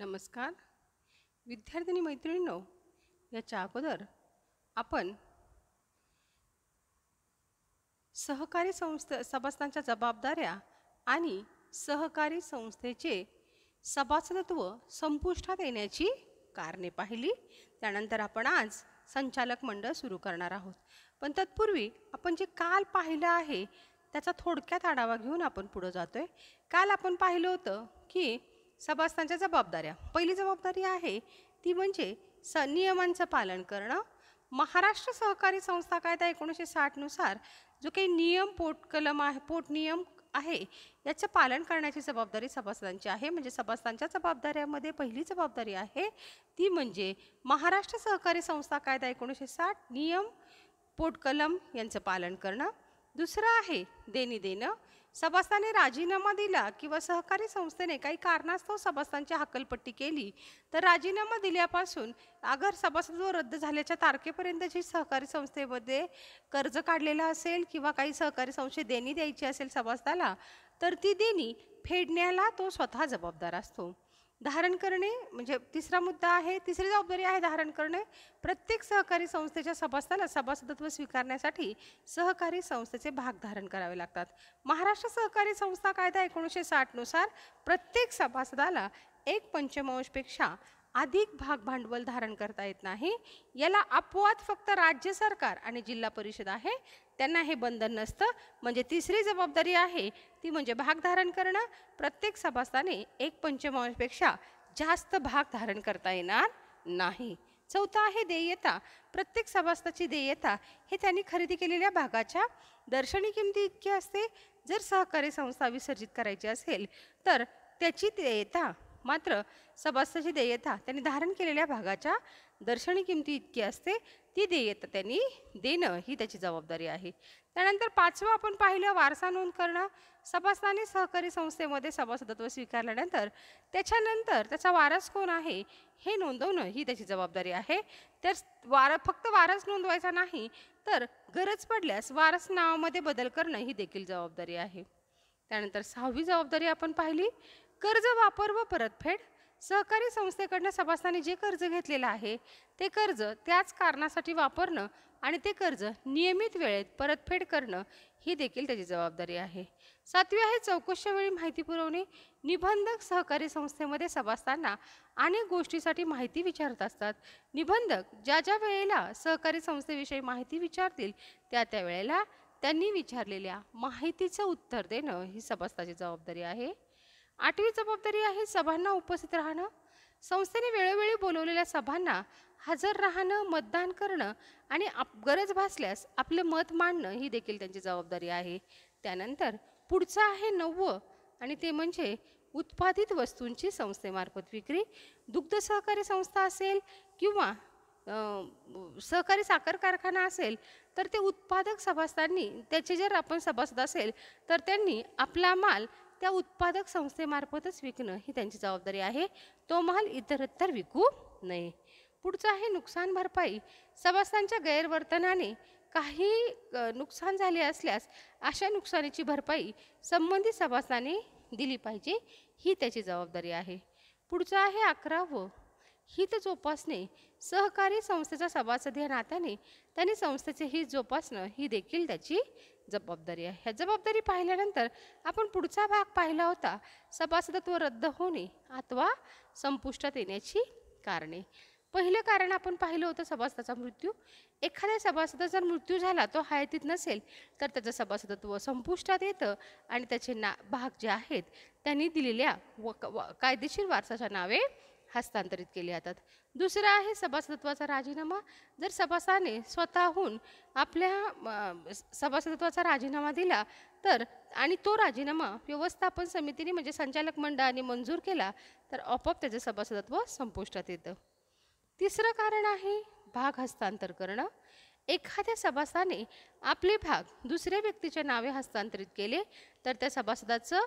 नमस्कार विद्यार्थिनी मैत्रिणींनो, याच्या अगोदर आपण सहकारी सभासदांच्या जबाबदाऱ्या आणि सहकारी संस्थेचे सभासदत्व संपुष्टात येण्याची कारणे पाहिली. त्यानंतर आपण आज संचालक मंडळ सुरू करणार आहोत. पण तत्पूर्वी आपण जे काल पाहिलं आहे त्याचा थोडक्यात आढावा घेऊन आपण पुढे जातोय. काल आपण पाहिलं होतं की सभासदांच्या जबाबदाऱ्या, पहिली जबाबदारी आहे ती म्हणजे नियमांचं पालन करणं. महाराष्ट्र सहकारी संस्था कायदा 1960 नुसार जो काही नियम पोटकलम आहे, पोट नियम आहे, याचं पालन करण्याची जबाबदारी सभासदांची आहे. म्हणजे सभासदांच्या जबाबदाऱ्यामध्ये पहिली जबाबदारी आहे ती म्हणजे महाराष्ट्र सहकारी संस्था कायदा 1960 नियम पोटकलम यांचं पालन करणं. दुसरं आहे देणी देणं. सभासदाने राजीनामा दिला किंवा सहकारी संस्थेने काही कारणास्तव सभासदांची हकलपट्टी केली तर राजीनामा दिल्यापासून अगर सभासदत्व रद्द झाल्याच्या तारखेपर्यंत जी सहकारी संस्थेमध्ये कर्ज काढलेला असेल किंवा काही सहकारी संस्थे देणी द्यायची असेल सभासदाला, तर ती देणी फेडण्याला तो स्वतः जबाबदार असतो. धारण करणे म्हणजे तिसरा मुद्दा आहे, तिसरी जबाबदारी आहे धारण करणे. प्रत्येक सहकारी संस्थेच्या सभासदाला सभासदत्व स्वीकारण्यासाठी सहकारी संस्थेचे भाग धारण करावे लागतात. महाराष्ट्र सहकारी संस्था कायदा 1960 नुसार प्रत्येक सभासदाला 1/5पेक्षा अधिक भाग भांडवल धारण करता येत नाही. याला अपवाद फक्त राज्य सरकार आणि जिल्हा परिषद आहे, त्यांना हे बंधन नसतं. म्हणजे तिसरी जबाबदारी आहे ती म्हणजे भाग धारण करणं. प्रत्येक सभासदाने 1/5पेक्षा जास्त भाग धारण करता येणार नाही. चौथा आहे देयता. प्रत्येक सभासदाची देयता हे त्यांनी खरेदी केलेल्या भागाच्या दर्शनी किमती इतकी असते. जर सहकारी संस्था विसर्जित करायची असेल तर त्याची देयता, मात्र सभासदाची देयता त्यांनी धारण केलेल्या भागाच्या दर्शनी किमती इतकी असते. ती देयता त्यांनी देणं ही त्याची जबाबदारी आहे. त्यानंतर पाचवं आपण पाहिलं वारसा नोंद करणं. सभासदाने सहकारी संस्थेमध्ये सभासदत्व स्वीकारल्यानंतर त्याच्यानंतर त्याचा वारस कोण आहे हे नोंदवणं ही त्याची जबाबदारी आहे. तर फक्त वारस नोंदवायचा नाही तर गरज पडल्यास वारस नावामध्ये बदल करणं ही देखील जबाबदारी आहे. त्यानंतर सहावी जबाबदारी आपण पाहिली कर्ज वापर व परतफेड. सहकारी संस्थेकडनं सभासदाने जे कर्ज घेतलेलं आहे ते कर्ज त्याच कारणासाठी वापरणं आणि ते कर्ज नियमित वेळेत परतफेड करणं ही देखील त्याची जबाबदारी आहे. सातवी आहे चौकशीच्या वेळी माहिती पुरवणे. निबंधक सहकारी संस्थेमध्ये सभासदांना अनेक गोष्टीसाठी माहिती विचारत असतात. निबंधक ज्या ज्या वेळेला सहकारी संस्थेविषयी माहिती विचारतील त्या त्या वेळेला त्यांनी विचारलेल्या माहितीचं उत्तर देणं ही सभासदाची जबाबदारी आहे. आठवी जबाबदारी आहे सभांना उपस्थित राहणं. संस्थेने वेळोवेळी बोलवलेल्या सभांना हजर राहणं, मतदान करणं आणि गरज भासल्यास आपलं मत मांडणं ही देखील त्यांची जबाबदारी आहे. त्यानंतर पुढचं आहे 9वं आणि ते म्हणजे उत्पादित वस्तूंची संस्थेमार्फत विक्री. दुग्ध सहकारी संस्था असेल किंवा सहकारी साखर कारखाना असेल तर ते उत्पादक सभासदांनी त्याचे जर आपण सभासद असेल तर त्यांनी आपला माल त्या उत्पादक संस्थेमार्फतच विकणं ही त्यांची जबाबदारी आहे. तो माल इतरत्र विकू नये. पुढचं आहे नुकसान भरपाई. सभासदांच्या गैरवर्तनाने काही नुकसान झाले असल्यास अशा नुकसानीची भरपाई संबंधित सभासदाने दिली पाहिजे ही त्याची जबाबदारी आहे. पुढचं आहे 11वं हित जोपासणे. सहकारी संस्थेचा सभासद या नात्याने त्यांनी संस्थेचे हित जोपासणं ही देखील त्याची जबाबदारी आहे. ह्या जबाबदारी पाहिल्यानंतर आपण पुढचा भाग पाहिला होता सभासदत्व रद्द होणे अथवा संपुष्टात येण्याची कारणे. पहिलं कारण आपण पाहिलं होतं सभासदाचा मृत्यू. एखाद्या सभासदाचा मृत्यू झाला, तो हयातीत नसेल तर त्याचं सभासदत्व संपुष्टात येतं आणि त्याचे भाग जे आहेत त्यांनी दिलेल्या कायदेशीर वारसाच्या नावे हस्तांतरित केले जातात. दुसरं आहे सभासदत्वाचा राजीनामा. जर सभासदाने स्वतःहून आपल्या सभासदत्वाचा राजीनामा दिला तर आणि तो राजीनामा व्यवस्थापन समितीने म्हणजे संचालक मंडळाने मंजूर केला तर आपोआप त्याचं सभासदत्व संपुष्टात येतं. तिसरं कारण आहे भाग हस्तांतर करणं. एखाद्या सभासदाने आपले भाग दुसऱ्या व्यक्तीच्या नावे हस्तांतरित केले तर त्या सभासदाचं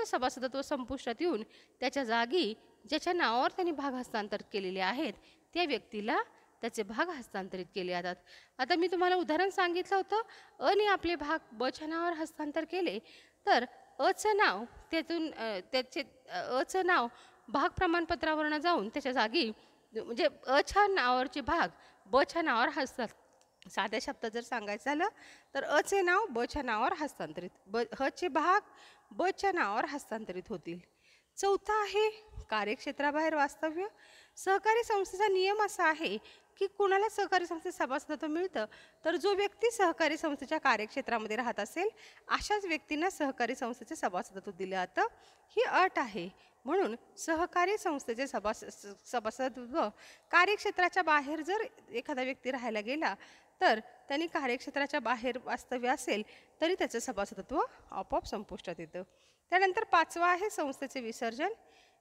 सभासदत्व संपुष्टात येऊन त्याच्या जागी ज्याच्या नावावर त्यांनी भाग हस्तांतरित केलेले आहेत त्या व्यक्तीला त्याचे भाग हस्तांतरित केले जातात. आता मी तुम्हाला उदाहरण सांगितलं होतं, अने आपले भाग बच्या नावावर हस्तांतर केले तर अचं नाव त्यातून अचं नाव भाग प्रमाणपत्रावरनं जाऊन त्याच्या जागी म्हणजे अच्या नावावरचे भाग बच्या नावावर हस्तांतरित, साध्या शब्दात जर सांगायचं झालं तर अचे नाव बच्या नावावर हस्तांतरित, हचे भाग बच्या नावावर हस्तांतरित होतील. चौथा आहे कार्यक्षेत्राबाहेर वास्तव्य. सहकारी संस्थेचा नियम असा आहे की कुणाला सहकारी संस्थेत सभासदत्व मिळतं तर जो व्यक्ती सहकारी संस्थेच्या कार्यक्षेत्रामध्ये राहत असेल अशाच व्यक्तींना सहकारी संस्थेचे सभासदत्व दिलं जातं, ही अट आहे. म्हणून सहकारी संस्थेचे सभासदत्व कार्यक्षेत्राच्या बाहेर जर एखादा व्यक्ती राहायला गेला तर त्यांनी कार्यक्षेत्राच्या बाहेर वास्तव्य असेल तरी त्याचं सभासदत्व आपोआप संपुष्टात येतं. त्यानंतर पाचवा आहे संस्थेचे विसर्जन.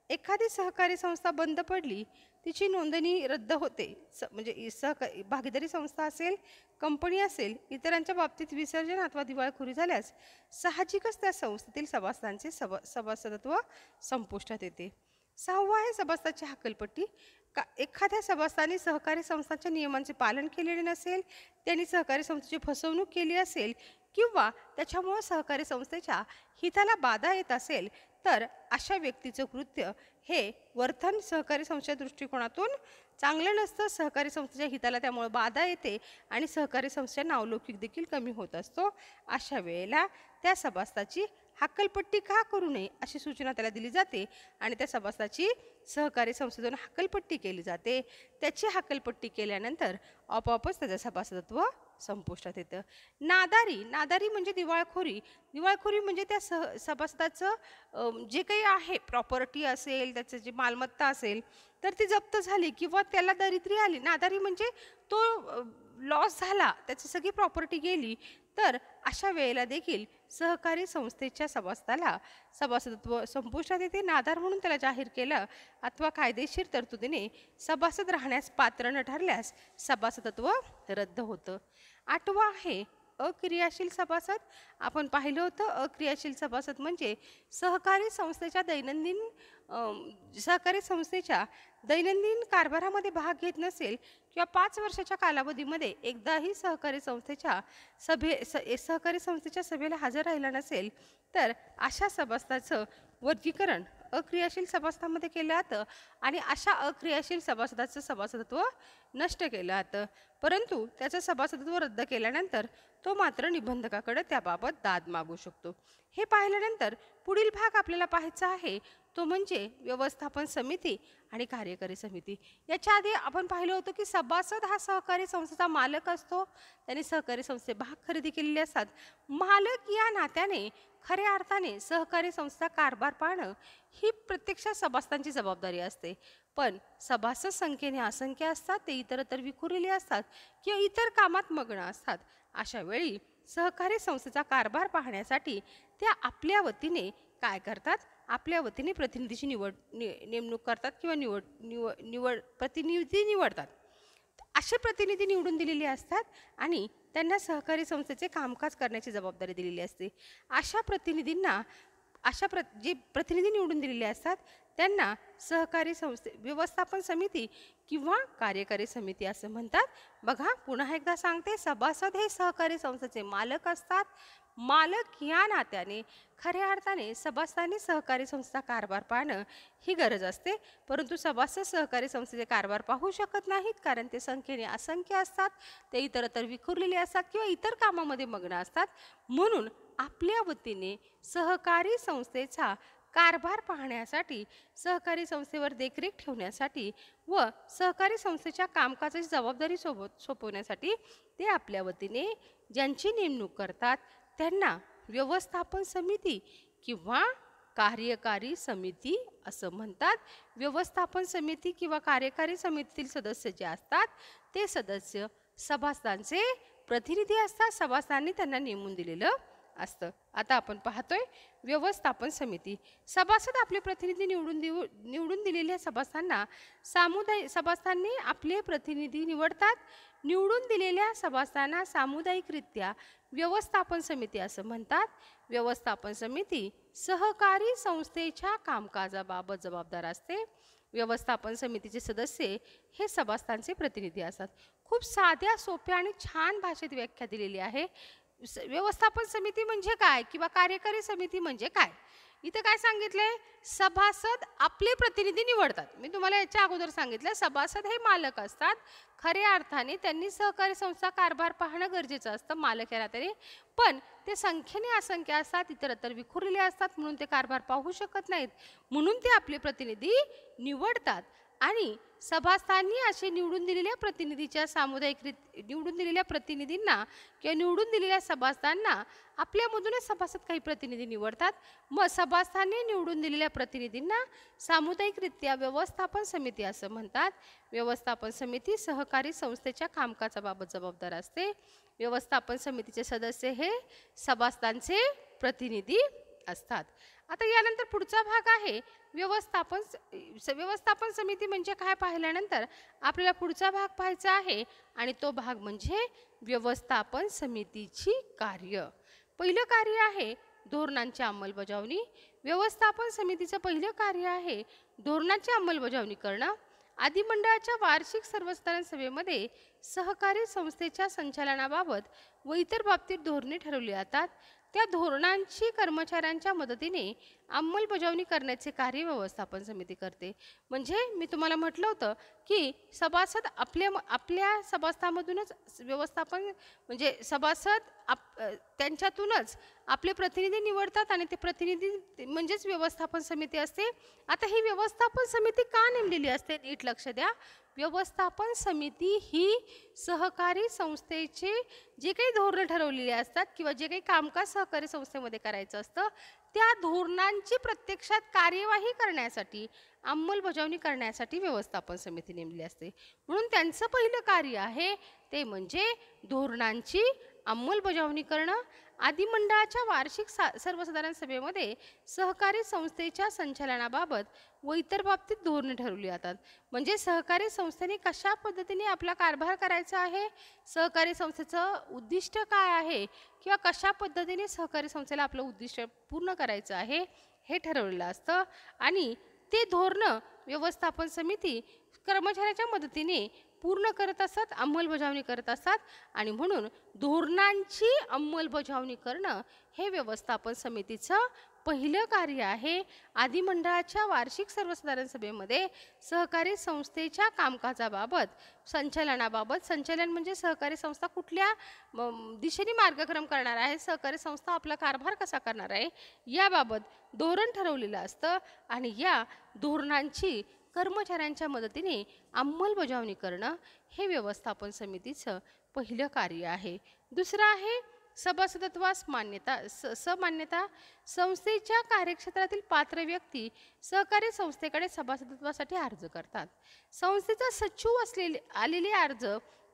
एखादी सहकारी संस्था बंद पडली, तिची नोंदणी रद्द होते. म्हणजे भागीदारी संस्था असेल, कंपनी असेल, इतरांच्या बाबतीत विसर्जन अथवा दिवाळखोरी झाल्यास साहजिकच त्या संस्थेतील सभासदांचे सभासदत्व संपुष्टात येते. सहावा आहे सभासदाची हकालपट्टी. एखाद्या सभासदाने सहकारी संस्थांच्या नियमांचे पालन केलेले नसेल, त्यांनी सहकारी संस्थेची फसवणूक केली असेल किंवा त्याच्यामुळे सहकारी संस्थेच्या हिताला बाधा येत असेल तर अशा व्यक्तीचं कृत्य हे वर्तन सहकारी संस्थेच्या दृष्टिकोनातून चांगलं नसतं. सहकारी संस्थेच्या हिताला त्यामुळे बाधा येते आणि सहकारी संस्थेचा नावलौकिक देखील कमी होत असतो. अशा वेळेला त्या सभासदाची हकालपट्टी का करू नये अशी सूचना त्याला दिली जाते आणि त्या सभासदाची सहकारी संस्थेतून हकालपट्टी केली जाते. त्याची हकालपट्टी केल्यानंतर आपोआपच त्याचं सभासदत्व संपुष्टात येतं. नादारी म्हणजे दिवाळखोरी. दिवाळखोरी म्हणजे त्या सभासदाचं जे काही आहे प्रॉपर्टी असेल, त्याचं जे मालमत्ता असेल तर ती जप्त झाली किंवा त्याला दरिद्री आली. नादारी म्हणजे तो लॉस झाला, त्याची सगळी प्रॉपर्टी गेली, तर अशा वेळेला देखील सहकारी संस्थेच्या सभासदाला सभासदत्व संपुष्टात येते. नादार म्हणून त्याला जाहीर केलं अथवा कायदेशीर तरतुदीने सभासद राहण्यास पात्र न ठरल्यास सभासदत्व रद्द होतं. आठवा आहे अक्रियाशील सभासद. आपण पाहिलं होतं अक्रियाशील सभासद म्हणजे सहकारी संस्थेच्या दैनंदिन कारभारामध्ये भाग घेत नसेल किंवा 5 वर्षाच्या कालावधीमध्ये एकदाही सहकारी संस्थेच्या सभेला हजर राहिला नसेल तर अशा सभासदाचं वर्गीकरण अक्रियाशील सभासदामध्ये केलं जातं आणि अशा अक्रियाशील सभासदाचं सभासदत्व नष्ट केलं जातं. परंतु त्याचं सभासदत्व रद्द केल्यानंतर तो मात्र निबंधकाकडे त्याबाबत दाद मागू शकतो. हे पाहिल्यानंतर पुढील भाग आपल्याला पाहायचा आहे तो म्हणजे व्यवस्थापन समिती आणि कार्यकारी समिती. याच्या आधी आपण पाहिलं होतं की सभासद हा सहकारी संस्थेचा मालक असतो. त्यांनी सहकारी संस्थे भाग खरेदी केलेले असतात. मालक या नात्याने खऱ्या अर्थाने सहकारी संस्था कारभार पाहणं ही प्रत्यक्षात सभासदांची जबाबदारी असते. पण सभासद संख्येने असंख्य असतात, ते इतरत्र विखुरलेले असतात किंवा इतर कामात मग्न असतात. अशा वेळी सहकारी संस्थेचा कारभार पाहण्यासाठी त्या आपल्या वतीने काय करतात, आपल्या वतीने प्रतिनिधीची नेमणूक करतात किंवा प्रतिनिधी निवडतात. असे प्रतिनिधी निवडून दिलेले असतात आणि त्यांना सहकारी संस्थेचे कामकाज करण्याची जबाबदारी दिलेली असते. जे प्रतिनिधी निवडून दिलेले असतात त्यांना सहकारी व्यवस्थापन समिती किंवा कार्यकारी समिती असं म्हणतात. बघा पुन्हा एकदा सांगते, सभासद हे सहकारी संस्थेचे मालक असतात. मालक या नात्याने खऱ्या अर्थाने सभासदांनी सहकारी संस्था कारभार पाहणं ही गरज असते. परंतु सभासद सहकारी संस्थेचे कारभार पाहू शकत नाहीत कारण ते संख्येने असंख्य असतात, ते इतरत्र विखुरलेले असतात किंवा इतर कामामध्ये मग्न असतात. म्हणून आपल्या वतीने सहकारी संस्थेचा कारभार पाहण्यासाठी, सहकारी संस्थेवर देखरेख ठेवण्यासाठी व सहकारी संस्थेच्या कामकाजाची जबाबदारी सोपवण्यासाठी ते आपल्या वतीने ज्यांची नेमणूक करतात त्यांना व्यवस्थापन समिती किंवा कार्यकारी समिती असं म्हणतात. व्यवस्थापन समिती किंवा कार्यकारी समितीतील सदस्य जे असतात ते सदस्य सभासदांचे प्रतिनिधी असतात. सभासदांनी त्यांना नेमून दिलेलं असतं. आता आपण पाहतोय व्यवस्थापन समिती. सभासद आपले प्रतिनिधी निवडून दिलेल्या सभासदांनी आपले प्रतिनिधी निवडतात. निवडून दिलेल्या सभासदांना सामुदायिकरित्या व्यवस्थापन समिती असं म्हणतात. व्यवस्थापन समिती सहकारी संस्थेच्या कामकाजाबाबत जबाबदार असते. व्यवस्थापन समितीचे सदस्य हे सभासदांचे प्रतिनिधी असतात. खूप साध्या, सोप्या आणि छान भाषेत व्याख्या दिलेली आहे. व्यवस्थापन समिती म्हणजे काय किंवा कार्यकारी समिती म्हणजे काय. इथं काय सांगितलंय? सभासद आपले प्रतिनिधी निवडतात. मी तुम्हाला याच्या अगोदर सांगितलं सभासद हे मालक असतात. खऱ्या अर्थाने त्यांनी सहकारी संस्था कारभार पाहणं गरजेचं असतं मालक या नात्याने. पण ते संख्येने असंख्य असतात, इतरत्र विखुरलेले असतात, म्हणून ते कारभार पाहू शकत नाहीत. म्हणून ते आपले प्रतिनिधी निवडतात आणि सभासदांनी असे निवडून दिलेल्या प्रतिनिधीच्या निवडून दिलेल्या प्रतिनिधींना किंवा निवडून दिलेल्या सभासदांना आपल्यामधूनच सभासद काही प्रतिनिधी निवडतात. मग सभासदांनी निवडून दिलेल्या प्रतिनिधींना सामुदायिकरित्या व्यवस्थापन समिती असं म्हणतात. व्यवस्थापन समिती सहकारी संस्थेच्या कामकाजाबाबत जबाबदार असते. व्यवस्थापन समितीचे सदस्य हे सभासदांचे प्रतिनिधी असतात. आता यानंतर पुढचा भाग आहे व्यवस्थापन समिती म्हणजे काय पाहिल्यानंतर आपल्याला पुढचा भाग पाहायचा आहे आणि तो भाग म्हणजे व्यवस्थापन समितीची कार्य. पहिलं कार्य आहे धोरणांची अंमलबजावणी. व्यवस्थापन समितीचं पहिलं कार्य आहे धोरणांची अंमलबजावणी करणं. अधिमंडळाच्या वार्षिक सर्वसाधारण सभेमध्ये सहकारी संस्थेच्या संचालनाबाबत व इतर बाबतीत धोरणे ठरवली जातात. त्या धोरणांची कर्मचाऱ्यांच्या मदतीने अंमलबजावणी करण्याचे कार्य व्यवस्थापन समिती करते. म्हणजे मी तुम्हाला म्हटलं होतं की सभासद आपल्या सभासदांमधूनच व्यवस्थापन म्हणजे सभासद त्यांच्यातूनच आपले प्रतिनिधी निवडतात आणि ते प्रतिनिधी म्हणजेच व्यवस्थापन समिती असते. आता ही व्यवस्थापन समिती का नेमलेली असते नीट लक्ष द्या. व्यवस्थापन समिती ही सहकारी संस्थेचे जे काही धोरणं ठरवलेली असतात किंवा जे काही कामकाज सहकारी संस्थेमध्ये करायचं असतं त्या धोरणांची प्रत्यक्षात कार्यवाही करण्यासाठी अंमलबजावणी करण्यासाठी व्यवस्थापन समिती नेमली असते. म्हणून त्यांचं पहिलं कार्य आहे ते म्हणजे धोरणांची अंमलबजावणी करणं. अधिमंडळाच्या वार्षिक सर्वसाधारण सभेमध्ये सहकारी संस्थेच्या संचालनाबाबत व इतर बाबतीत धोरणे ठरवली जातात. म्हणजे सहकारी संस्थेने कशा पद्धतीने आपला कारभार करायचा आहे, सहकारी संस्थेचं उद्दिष्ट काय आहे किंवा कशा पद्धतीने सहकारी संस्थेला आपलं उद्दिष्ट पूर्ण करायचं आहे हे ठरवलेलं असतं आणि ते धोरणं व्यवस्थापन समिती कर्मचाऱ्याच्या मदतीने पूर्ण करत असतात, अंमलबजावणी करत असतात आणि म्हणून धोरणांची अंमलबजावणी करणं हे व्यवस्थापन समितीचं पहिलं कार्य आहे. अधिमंडळाच्या वार्षिक सर्वसाधारण सभेमध्ये सहकारी संस्थेच्या कामकाजाबाबत संचालन म्हणजे सहकारी संस्था कुठल्या दिशेने मार्गक्रम करणार आहे, सहकारी संस्था आपला कारभार कसा करणार आहे याबाबत धोरण ठरवलेलं असतं आणि या धोरणांची कर्मचाऱ्यांच्या मदतीने अंमलबजावणी करणं हे व्यवस्थापन समितीचं पहिलं कार्य आहे. दुसरं आहे सभासदत्वास मान्यता. संस्थेच्या कार्यक्षेत्रातील पात्र व्यक्ती सहकारी संस्थेकडे सभासदत्वासाठी अर्ज करतात. संस्थेचा सचिव आलेले अर्ज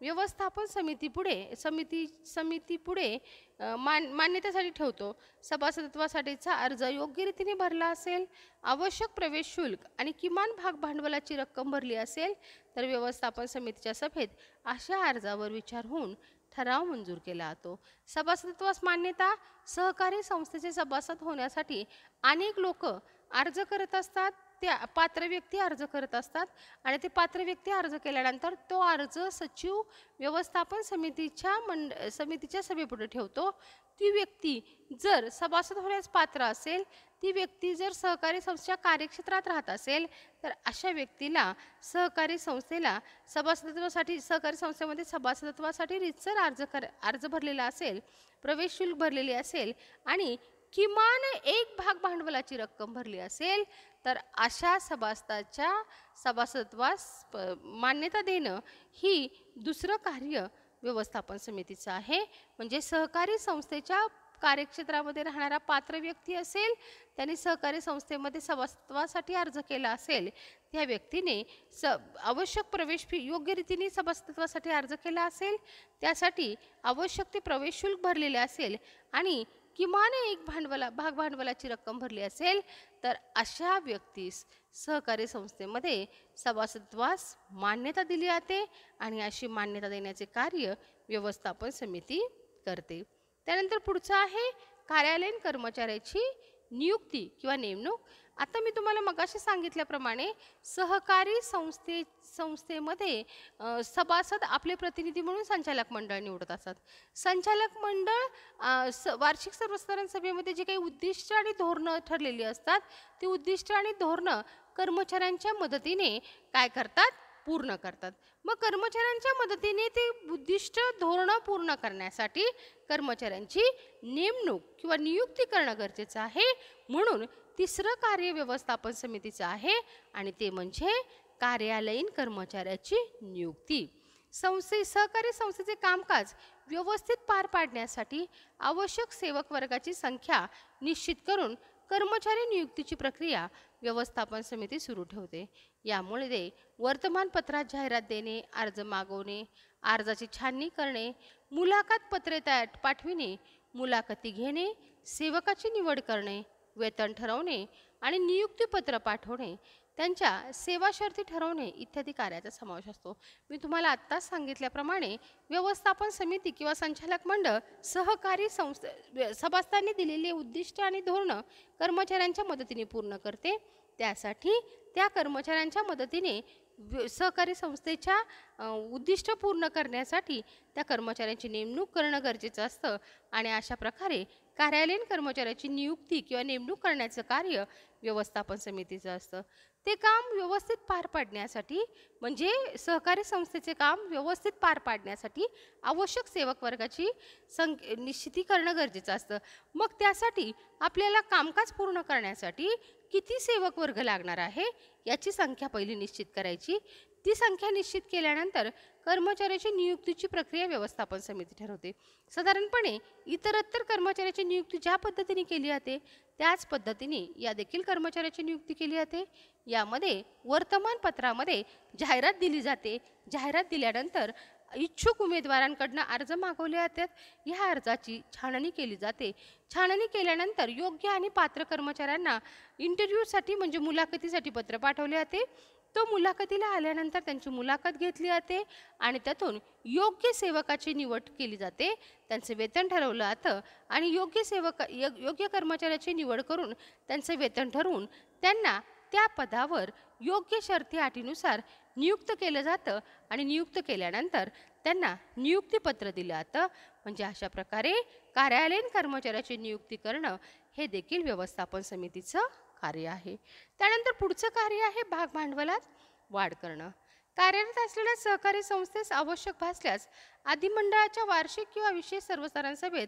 व्यवस्थापन समितीपुढे मान्यतेसाठी ठेवतो. सभासदत्वासाठीचा अर्ज योग्य रीतीने भरला असेल, आवश्यक प्रवेश शुल्क आणि किमान भाग भांडवलाची रक्कम भरली असेल तर व्यवस्थापन समितीच्या सभेत अशा अर्जावर विचार होऊन ठराव मंजूर केला जातो. सभासदत्वास मान्यता. सहकारी संस्थेचे सभासद होण्यासाठी अनेक लोक अर्ज करत असतात, त्या पात्र व्यक्ती अर्ज करत असतात आणि ते पात्र व्यक्ती अर्ज केल्यानंतर तो अर्ज सचिव व्यवस्थापन समितीच्या सभेपुढे ठेवतो. ती व्यक्ती जर सभासद होण्यास पात्र असेल, ती व्यक्ती जर सहकारी संस्थेच्या कार्यक्षेत्रात राहत असेल तर अशा व्यक्तीला सहकारी संस्थेमध्ये सभासदत्वासाठी रीतसर अर्ज भरलेला असेल, प्रवेश शुल्क भरलेले असेल आणि किमान एक भाग भांडवलाची रक्कम भरली असेल तर अशा सभासदत्वास मान्यता देणं ही दुसरं कार्य व्यवस्थापन समितीचं आहे. म्हणजे सहकारी संस्थेच्या कार्यक्षेत्रामध्ये राहणारा पात्र व्यक्ती असेल, त्यांनी सहकारी संस्थेमध्ये सभासदत्वासाठी अर्ज केला असेल, त्या व्यक्तीने आवश्यक प्रवेश फी योग्य रीतीने सभासदत्वासाठी अर्ज केला असेल, त्यासाठी आवश्यक ते प्रवेश शुल्क भरलेले असेल आणि किमान एक भाग भांडवलाची रक्कम भरली असेल तर अशा व्यक्तीस सहकारी संस्थेमध्ये सभासदत्वास मान्यता दिली जाते आणि अशी मान्यता देण्याचे कार्य व्यवस्थापन समिती करते. त्यानंतर पुढचं आहे कार्यालयीन कर्मचाऱ्याची नियुक्ती किंवा नेमणूक. आता मी तुम्हाला मगाशी सांगितल्याप्रमाणे सहकारी संस्थेमध्ये सभासद आपले प्रतिनिधी म्हणून संचालक मंडळ निवडत असतात. संचालक मंडळ वार्षिक सर्वसाधारण सभेमध्ये जे काही उद्दिष्ट आणि धोरणं ठरलेली असतात ती उद्दिष्ट आणि धोरणं कर्मचाऱ्यांच्या मदतीने काय करतात, पूर्ण करतात. मग कर्मचाऱ्यांच्या मदतीने ते उद्दिष्ट धोरणं पूर्ण करण्यासाठी कर्मचाऱ्यांची नेमणूक किंवा नियुक्ती करणं गरजेचं आहे. म्हणून तिसरं कार्य व्यवस्थापन समितीचं आहे आणि ते म्हणजे कार्यालयीन कर्मचाऱ्याची नियुक्ती. सहकारी संस्थेचे कामकाज व्यवस्थित पार पाडण्यासाठी आवश्यक सेवक वर्गाची संख्या निश्चित करून कर्मचारी नियुक्तीची प्रक्रिया व्यवस्थापन समिती सुरू ठेवते. यामुळे वर्तमानपत्रात जाहिरात देणे, अर्ज मागवणे, अर्जाची छाननी करणे, मुलाखत पत्रे पाठविणे, मुलाखती घेणे, सेवकाची निवड करणे, वेतन ठरवणे आणि नियुक्तीपत्र पाठवणे, त्यांच्या सेवा शर्ती ठरवणे इत्यादी कार्याचा समावेश असतो. मी तुम्हाला आत्ताच सांगितल्याप्रमाणे व्यवस्थापन समिती किंवा संचालक मंडळ सहकारी सभासदांनी दिलेले उद्दिष्ट आणि धोरणं कर्मचाऱ्यांच्या मदतीने पूर्ण करते. त्यासाठी त्या कर्मचाऱ्यांच्या मदतीने सहकारी संस्थेच्या उद्दिष्ट पूर्ण करण्यासाठी त्या कर्मचाऱ्यांची नेमणूक करणं गरजेचं असतं आणि अशा प्रकारे कार्यालयीन कर्मचाऱ्याची नियुक्ती किंवा नेमणूक करण्याचं कार्य व्यवस्थापन समितीचं असतं. ते काम व्यवस्थित पार पाडण्यासाठी म्हणजे सहकारी संस्थेचे काम व्यवस्थित पार पाडण्यासाठी आवश्यक सेवक वर्गाची निश्चिती करणं गरजेचं असतं. मग त्यासाठी आपल्याला कामकाज पूर्ण करण्यासाठी किती सेवक वर्ग लागणार आहे याची संख्या पहिली निश्चित करायची. ती संख्या निश्चित केल्यानंतर कर्मचाऱ्याची नियुक्तीची प्रक्रिया व्यवस्थापन समिती ठरवते. साधारणपणे इतरत्र कर्मचाऱ्याची नियुक्ती ज्या पद्धतीने केली जाते त्याच पद्धतीने या देखील कर्मचाऱ्याची नियुक्ती केली जाते. यामध्ये वर्तमानपत्रामध्ये जाहिरात दिली जाते. जाहिरात दिल्यानंतर इच्छुक उमेदवारांकडून अर्ज मागवले जातात. या अर्जाची छाननी केली जाते. छाननी केल्यानंतर योग्य आणि पात्र कर्मचाऱ्यांना इंटरव्ह्यूसाठी म्हणजे मुलाखतीसाठी पत्र पाठवले जाते. तो मुलाखतीला आल्यानंतर त्यांची मुलाखत घेतली जाते आणि त्यातून योग्य सेवकाची निवड केली जाते. त्यांचे वेतन ठरवलं जातं आणि योग्य कर्मचाऱ्याची निवड करून त्यांचे वेतन ठरवून त्यांना त्या पदावर योग्य शर्ती अटीनुसार नियुक्त केलं जातं आणि नियुक्त केल्यानंतर त्यांना नियुक्तीपत्र दिलं जातं. म्हणजे अशा प्रकारे कार्यालयीन कर्मचाऱ्याची नियुक्ती करणं हे देखील व्यवस्थापन समितीचं कार्य आहे. त्यानंतर पुढचं कार्य आहे भाग भांडवलात वाढ करणं. कार्यरत असलेल्या सहकारी संस्थेस आवश्यक भासल्यास अधिमंडळाच्या वार्षिक किंवा विशेष सर्वसाधारण सभेत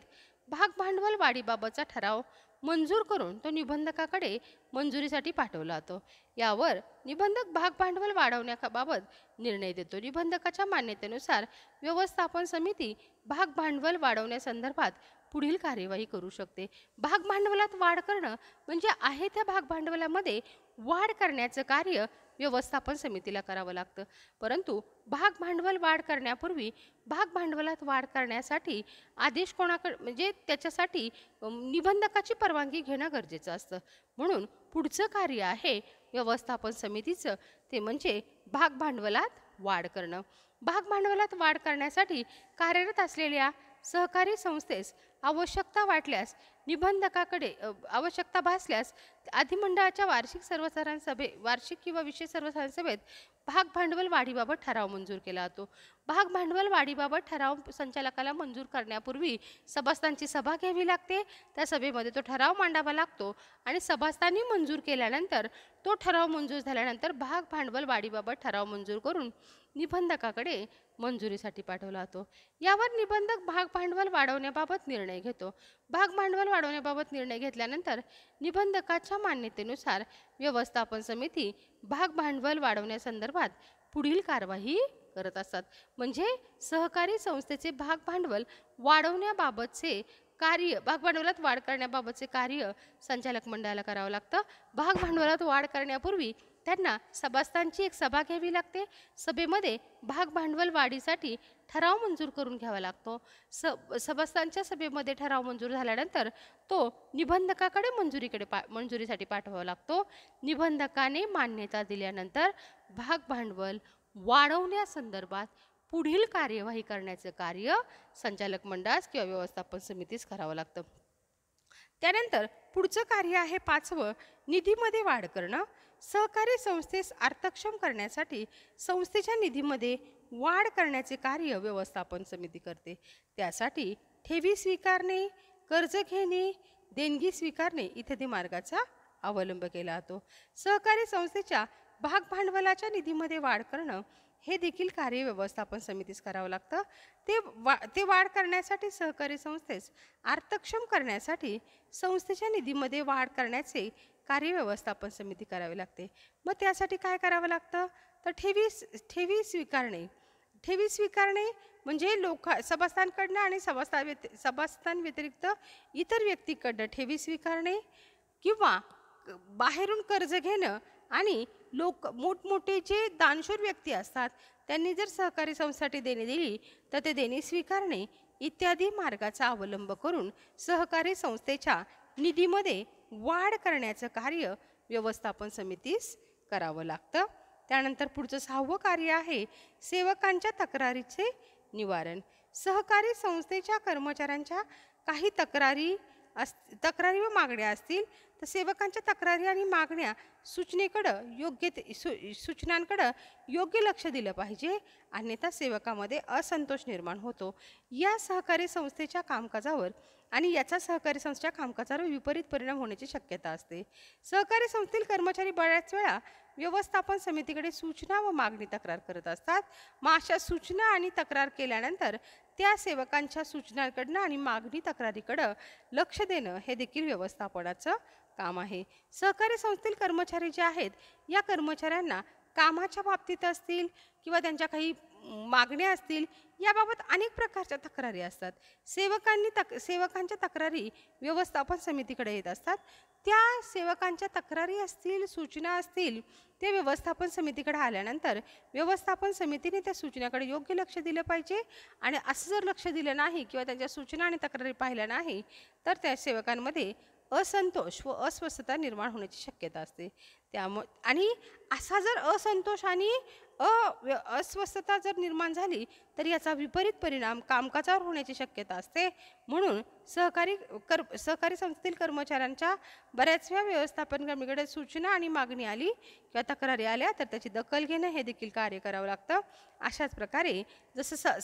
भाग भांडवल वाढीबाबतचा ठराव मंजूर करून तो निबंधकाकडे मंजुरीसाठी पाठवला जातो. यावर निबंधक भाग भांडवल वाढवण्याबाबत निर्णय देतो. निबंधकाच्या मान्यतेनुसार व्यवस्थापन समिती भाग भांडवल वाढवण्यासंदर्भात पुढील कार्यवाही करू शकते. भाग भांडवलात वाढ करणं म्हणजे आहे त्या भाग भांडवलामध्ये वाढ करण्याचं कार्य व्यवस्थापन समितीला करावं लागतं. परंतु भाग भांडवल वाढ करण्यापूर्वी भाग भांडवलात वाढ करण्यासाठी आदेश कोणाकडे म्हणजे त्याच्यासाठी निबंधकाची परवानगी घेणं गरजेचं असतं. म्हणून पुढचं कार्य आहे व्यवस्थापन समितीचं ते म्हणजे भाग भांडवलात वाढ करणं. भाग भांडवलात वाढ करण्यासाठी कार्यरत असलेल्या सहकारी संस्थेस आवश्यकता भासल्यास अधिमंडळाच्या वार्षिक किंवा विशेष सर्वसाधारण सभेत भाग भांडवल वाढीबाबत ठराव मंजूर केला जातो. भाग भांडवल वाढीबाबत ठराव संचालकाला मंजूर करण्यापूर्वी सभासदांची सभा घ्यावी लागते. त्या सभेमध्ये तो ठराव मांडावा लागतो आणि सभासदांनी मंजूर केल्यानंतर तो ठराव मंजूर झाल्यानंतर भाग भांडवल वाढीबाबत ठराव मंजूर करून निबंधकाकडे मंजुरीसाठी पाठवला जातो. यावर निबंधक भाग भांडवल वाढवण्याबाबत निर्णय घेतो. भाग भांडवल वाढवण्याबाबत निर्णय घेतल्यानंतर निबंधकाच्या मान्यतेनुसार व्यवस्थापन समिती भाग भांडवल वाढवण्यासंदर्भात पुढील कार्यवाही करत असतात. म्हणजे सहकारी संस्थेचे भाग भांडवल वाढवण्याबाबतचे कार्य भाग भांडवलात वाढ करण्याबाबतचे कार्य संचालक मंडळाला करावं लागतं. भाग भांडवलात वाढ करण्यापूर्वी त्यांना सभासदांची एक सभा घ्यावी लागते. सभेमध्ये भाग भांडवल वाढीसाठी ठराव मंजूर करून घ्यावा लागतो. सभासदांच्या सभेमध्ये ठराव मंजूर झाल्यानंतर तो निबंधकाकडे मंजुरीसाठी पाठवावा लागतो. निबंधकाने मान्यता दिल्यानंतर भाग भांडवल वाढवण्यासंदर्भात पुढील कार्यवाही करण्याचं कार्य संचालक मंडळास किंवा व्यवस्थापन समितीस करावं लागतं. त्यानंतर पुढचं कार्य आहे 5वं, निधीमध्ये वाढ करणं. सहकारी संस्थेस अर्थक्षम करण्यासाठी संस्थेच्या निधीमध्ये वाढ करण्याचे कार्य व्यवस्थापन समिती करते. त्यासाठी ठेवी स्वीकारणे, कर्ज घेणे, देणगी स्वीकारणे इत्यादी मार्गाचा अवलंब केला जातो. सहकारी संस्थेच्या भागभांडवलाच्या निधीमध्ये वाढ करणं हे देखील कार्य व्यवस्थापन समितीस करावं लागतं. ते वाढ करण्यासाठी सहकारी संस्थेस अर्थक्षम करण्यासाठी संस्थेच्या निधीमध्ये वाढ करण्याचे कार्य व्यवस्थापन समिती करावी लागते. मग त्यासाठी काय करावं लागतं, तर ठेवी स्वीकारणे. ठेवी स्वीकारणे म्हणजे सभासदांकडनं आणि सभासदां व्यतिरिक्त इतर व्यक्तीकडनं ठेवी स्वीकारणे, किंवा बाहेरून कर्ज घेणं आणि मोठमोठे जे दानशूर व्यक्ती असतात त्यांनी जर सहकारी संस्थेसाठी देणी दिली तर ते देणी स्वीकारणे इत्यादी मार्गाचा अवलंब करून सहकारी संस्थेच्या निधीमध्ये वाढ करण्याचं कार्य व्यवस्थापन समितीस करावं लागतं. त्यानंतर पुढचं 6वं कार्य आहे सेवकांच्या तक्रारीचे निवारण. सहकारी संस्थेच्या कर्मचाऱ्यांच्या काही तक्रारी व मागण्या असतील तर सेवकांच्या तक्रारी आणि मागण्या सूचनांकडं योग्य लक्ष दिलं पाहिजे, अन्यथा सेवकामध्ये असंतोष निर्माण होतो. या सहकारी संस्थेच्या कामकाजावर आणि याचा सहकारी संस्थेच्या कामकाजावर विपरीत परिणाम होण्याची शक्यता असते. सहकारी संस्थेतील कर्मचारी बऱ्याच वेळा व्यवस्थापन समितीकडे सूचना व मागणी तक्रार करत असतात. मग अशा सूचना आणि तक्रार केल्यानंतर त्या सेवकांच्या सूचनांकडनं आणि मागणी तक्रारीकडं लक्ष देणं हे देखील व्यवस्थापनाचं काम आहे. सहकारी संस्थेतील कर्मचारी जे आहेत या कर्मचाऱ्यांना कामाच्या बाबतीत असतील किंवा त्यांच्या काही मागण्या असतील याबाबत अनेक प्रकारच्या तक्रारी असतात. सेवकांच्या तक्रारी व्यवस्थापन समितीकडे येत असतात. त्या सेवकांच्या तक्रारी असतील, सूचना असतील, ते व्यवस्थापन समितीकडे आल्यानंतर व्यवस्थापन समितीने त्या सूचनाकडे योग्य लक्ष दिलं पाहिजे. आणि असं जर लक्ष दिलं नाही किंवा त्यांच्या सूचना आणि तक्रारी पाहिल्या नाही तर त्या सेवकांमध्ये असंतोष व अस्वस्थता निर्माण होण्याची शक्यता असते. त्यामुळे आणि असा जर असंतोष आणि अस्वस्थता जर निर्माण झाली तर याचा विपरीत परिणाम कामकाजावर होण्याची शक्यता असते. म्हणून सहकारी संस्थेतील कर्मचाऱ्यांच्या बऱ्याच वेळा व्यवस्थापन कर्मचाऱ्यांकडे सूचना आणि मागणी आली किंवा तक्रारी आल्या तर त्याची दखल घेणं हे देखील कार्य करावं लागतं. अशाच प्रकारे जसं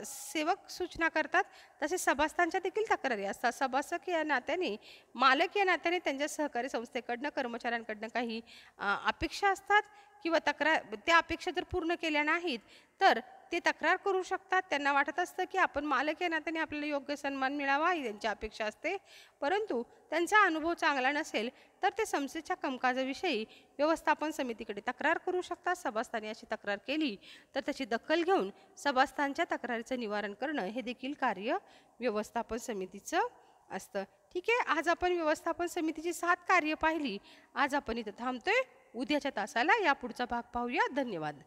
सेवक सूचना करतात तसे सभासदांच्या देखील तक्रारी असतात. सभासद या नात्याने, मालक या नात्याने त्यांच्या सहकारी संस्थेकडनं कर्मचाऱ्यांकडनं काही अपेक्षा असतात किंवा त्या अपेक्षा जर पूर्ण केल्या नाहीत तर ते तक्रार करू शकतात. त्यांना वाटत असतं की आपण मालक या नात्याने आपल्याला योग्य सन्मान मिळावा ही त्यांची अपेक्षा असते. परंतु त्यांचा अनुभव चांगला नसेल तर ते संस्थेच्या कामकाजाविषयी व्यवस्थापन समितीकडे तक्रार करू शकतात. सभासदांनी अशी तक्रार केली तर त्याची दखल घेऊन सभासदांच्या तक्रारीचं निवारण करणं हे देखील कार्य व्यवस्थापन समितीचं असतं. ठीक आहे, आज आपण व्यवस्थापन समितीची 7 कार्य पाहिली. आज आपण इथं थांबतोय. उद्याच्या तासाला या पुढचा भाग पाहूया. धन्यवाद.